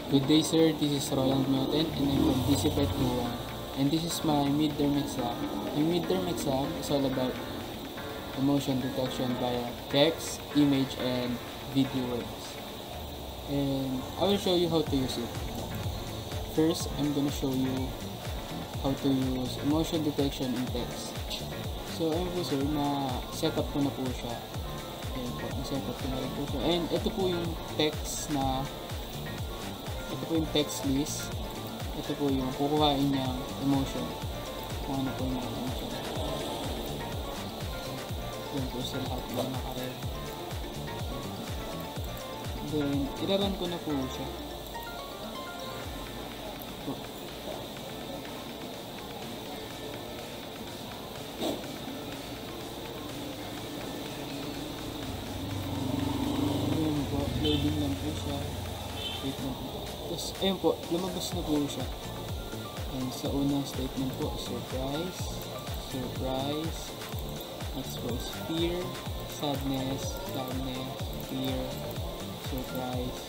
Good day, sir. This is Roland Newton and I'm from DCPET Buwan. And this is my midterm exam. My midterm exam is all about emotion detection via text, image, and video waves. And I will show you how to use it. First, I'm gonna show you how to use emotion detection in text. So, ayun po sir, na-setup ko na po siya. Ayun po, na-setup ko na rin po siya. And ito po yung text na ito po yung text list. Ito po yung kukuhain niyang emotion. Kung ano po yung mga emotion. Yan po sa lahat ng nakarev. Then, irarun ko na po siya. Ito. Ayan po, loading lang po siya. Wait lang po. Tapos, ayun po, lumabas na po siya. And sa unang statement po, surprise, surprise. Next po is fear, sadness, gladness, fear, surprise,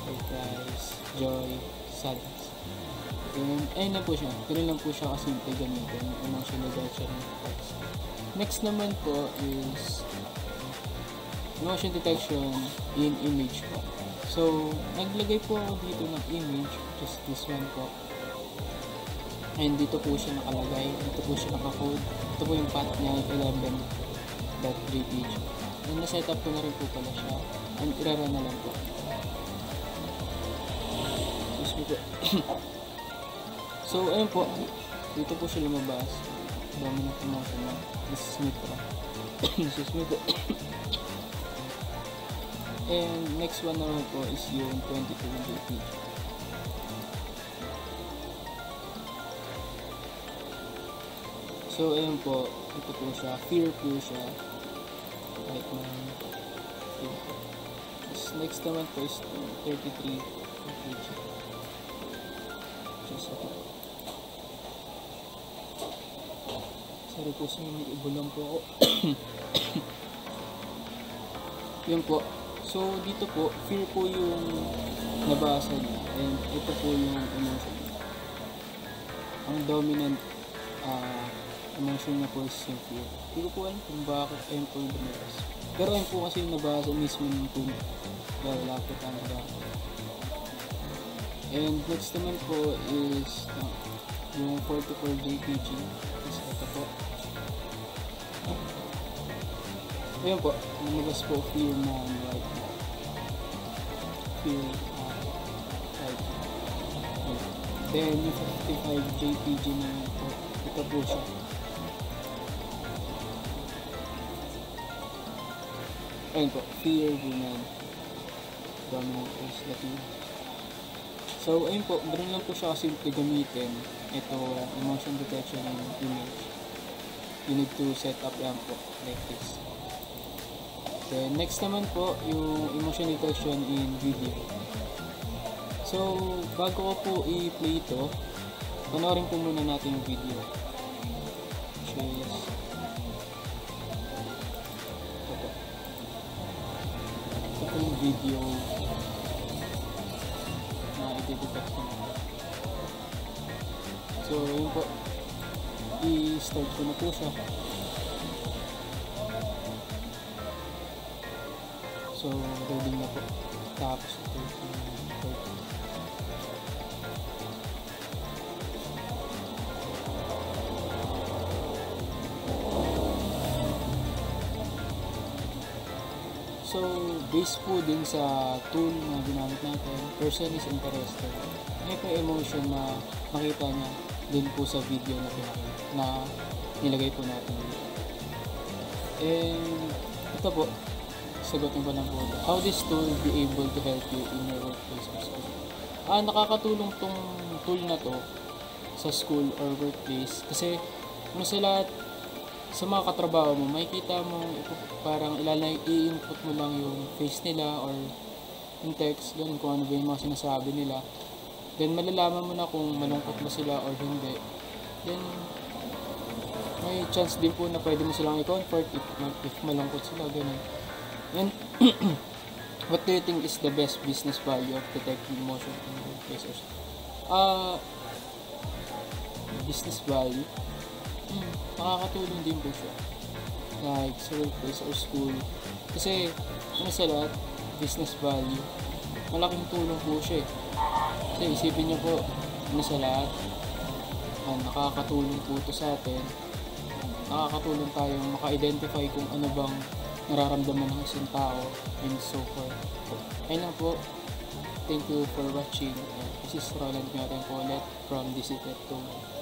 surprise, joy, sadness. And ayun na po siya. Ganun lang po siya kasimple gamitin. Emotion detection ng text. Next naman po is emotion detection in image po. So, naglagay po ako dito ng image, just this one po. And dito po siya nakalagay, dito po siya nakakode. Ito po yung path niya, 11.jpg. And na-setup ko na rin po pala siya. And irara na lang po. Excuse me po. So, ayun po. Dito po siya lumabas. Dami na promotion na. This is me po. Excuse me po. And next one naman po is yung 22jpg. So, ayun po. Ito po siya. Fear po siya. Right now. Next naman po is 33jpg. Just ito. Sorry po sa may ibulang po ako. Yun po. So, dito po, fear po yung nabasa niya. And ito po yung emotion. Ang dominant emotion niya po is yung fear. Hindi ko po alam kung bakit ayun po yung lumabas. Pero ayun po kasi yung nabasa mismo ng tune. Kaya lapit ang nabasa. And next naman po is yung 44jpg. Is ito po. Ayun po, lumabas po fear na right now. Fear right now. Then yung 55jpg na po, ito po siya. Ayun po, fear woman. Dominant is Latin. So, ayun po, ganun lang po siya kasi gamitin. Ito, emotion detection ng image. You need to set up yan po, like this. Then, next naman po, yung emotion detection in video. So, bago ko po i-play ito, panoorin po muna natin yung video. Which is, ito po yung video na i-detect ko na. So, yun po, i-start ko na po siya. So, loading na po. Tapos ito yung so, based po din sa tool na ginamit natin, person is interested. May po emotion na makita niya din po sa video na nilagay po natin dito. And ito po, sagutin ko lang po. How this tool be able to help you in your workplace or school? Nakakatulong tong tool na to sa school or workplace kasi sa lahat sa mga katrabaho mo, makikita mo parang i-input mo lang yung face nila or yung text, ganun kung ano ba yung mga sinasabi nila. Then malalaman mo na kung malungkot ba sila or hindi. Then may chance din po na pwede mo silang i-comfort if malungkot sila, ganun. And What do you think is the best business value of detecting emotion in workplaces? Uh, Business value? Nakakatulong din po siya. Like sa workplace or school. Kasi, ano sa lahat, business value, malaking tulong po siya eh. Kasi isipin niyo po, ano sa lahat, nakakatulong po ito sa atin. Nakakatulong tayong maka-identify kung ano bang nararamdaman ng isang tao and so forth. Ayun lang po. Thank you for watching. This is Roland Ngayon po ulit from DCTEC 2.